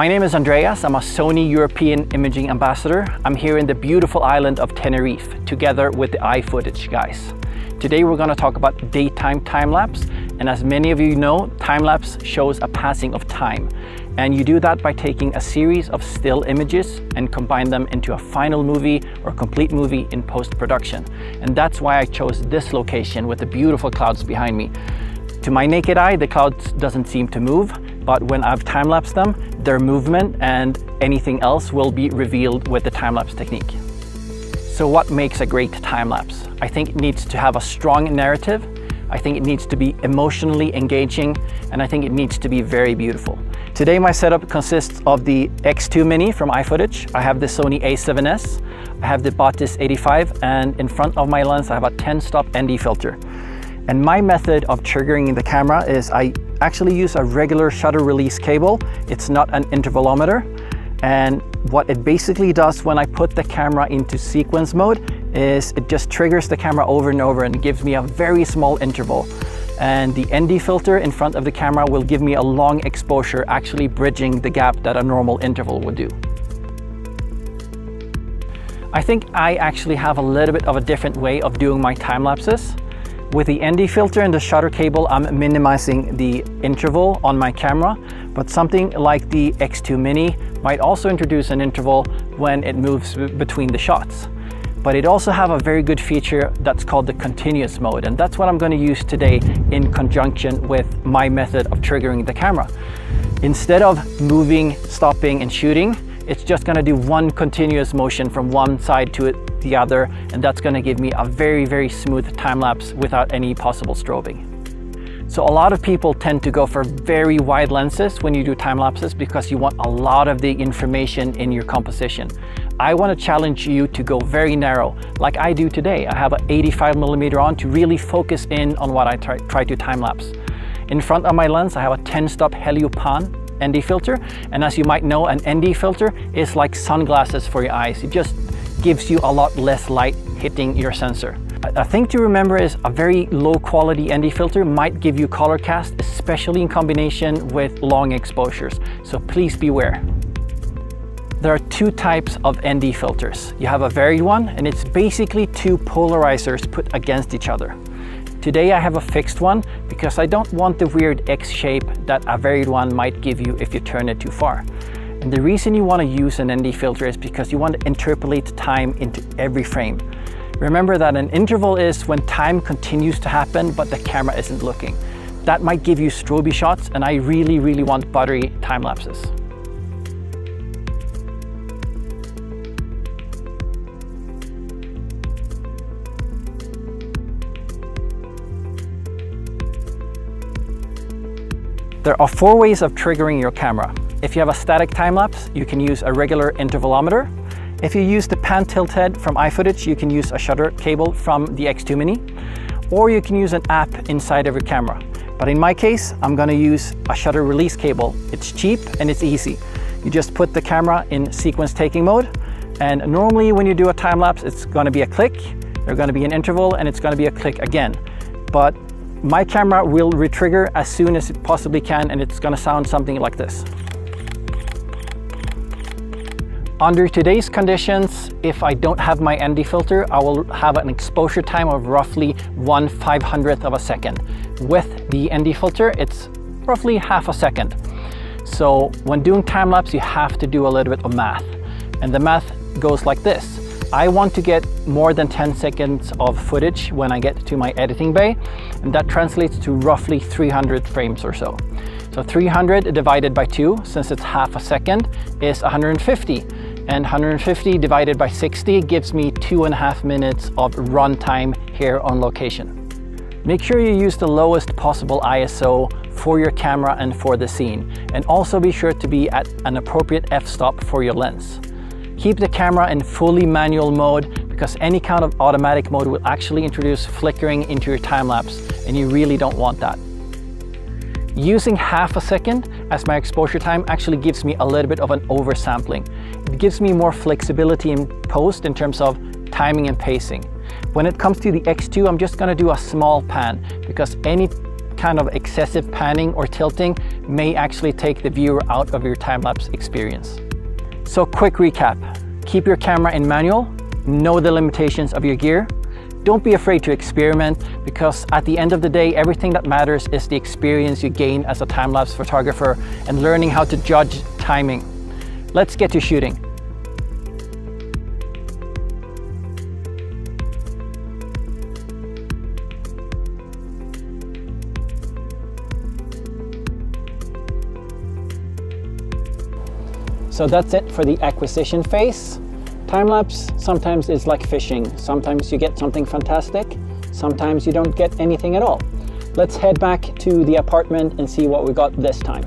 My name is Andreas. I'm a Sony European Imaging Ambassador. I'm here in the beautiful island of Tenerife, together with the iFootage guys. Today we're going to talk about daytime time-lapse, and as many of you know, time-lapse shows a passing of time. And you do that by taking a series of still images and combine them into a final movie or complete movie in post-production. And that's why I chose this location with the beautiful clouds behind me. To my naked eye, the clouds doesn't seem to move, but when I've time-lapsed them, their movement and anything else will be revealed with the time-lapse technique. So what makes a great time-lapse? I think it needs to have a strong narrative. I think it needs to be emotionally engaging, and I think it needs to be very beautiful. Today my setup consists of the X2 Mini from iFootage. I have the Sony A7S, I have the Batis 85, and in front of my lens I have a 10-stop ND filter. And my method of triggering the camera is I actually use a regular shutter release cable. It's not an intervalometer. And what it basically does when I put the camera into sequence mode is it just triggers the camera over and over and gives me a very small interval. And the ND filter in front of the camera will give me a long exposure, actually bridging the gap that a normal interval would do. I think I actually have a little bit of a different way of doing my time lapses. With the ND filter and the shutter cable, I'm minimizing the interval on my camera, but something like the X2 Mini might also introduce an interval when it moves between the shots. But it also have a very good feature that's called the continuous mode, and that's what I'm going to use today in conjunction with my method of triggering the camera. Instead of moving, stopping, and shooting, it's just going to do one continuous motion from one side to the other, and that's going to give me a very, very smooth time-lapse without any possible strobing. So a lot of people tend to go for very wide lenses when you do time-lapses because you want a lot of the information in your composition. I want to challenge you to go very narrow, like I do today. I have an 85mm on to really focus in on what I try to time-lapse. In front of my lens, I have a 10-stop Heliopan ND filter, and as you might know, an ND filter is like sunglasses for your eyes. It just gives you a lot less light hitting your sensor. A thing to remember is a very low quality ND filter might give you color cast, especially in combination with long exposures, so please beware. There are two types of ND filters. You have a varied one, and it's basically two polarizers put against each other. Today I have a fixed one because I don't want the weird X shape that a varied one might give you if you turn it too far. And the reason you want to use an ND filter is because you want to interpolate time into every frame. Remember that an interval is when time continues to happen but the camera isn't looking. That might give you strobe shots, and I really, really want buttery time lapses. There are 4 ways of triggering your camera. If you have a static time-lapse, you can use a regular intervalometer. If you use the pan tilt head from iFootage, you can use a shutter cable from the X2 Mini, or you can use an app inside of your camera. But in my case, I'm going to use a shutter release cable. It's cheap and it's easy. You just put the camera in sequence taking mode, and normally when you do a time-lapse, it's going to be a click, there's going to be an interval, and it's going to be a click again. But my camera will retrigger as soon as it possibly can, and it's going to sound something like this. Under today's conditions, if I don't have my ND filter, I will have an exposure time of roughly 1/500th of a second. With the ND filter, it's roughly half a second. So when doing time-lapse, you have to do a little bit of math. And the math goes like this. I want to get more than 10 seconds of footage when I get to my editing bay, and that translates to roughly 300 frames or so. So 300 divided by 2, since it's half a second, is 150. And 150 divided by 60 gives me 2.5 minutes of runtime here on location. Make sure you use the lowest possible ISO for your camera and for the scene, and also be sure to be at an appropriate f-stop for your lens. Keep the camera in fully manual mode because any kind of automatic mode will actually introduce flickering into your time-lapse, and you really don't want that. Using half a second as my exposure time actually gives me a little bit of an oversampling. It gives me more flexibility in post in terms of timing and pacing. When it comes to the X2, I'm just going to do a small pan because any kind of excessive panning or tilting may actually take the viewer out of your time-lapse experience. So quick recap, keep your camera in manual, know the limitations of your gear, don't be afraid to experiment, because at the end of the day, everything that matters is the experience you gain as a time-lapse photographer and learning how to judge timing. Let's get to shooting. So that's it for the acquisition phase. Time-lapse sometimes is like fishing. Sometimes you get something fantastic, sometimes you don't get anything at all. Let's head back to the apartment and see what we got this time.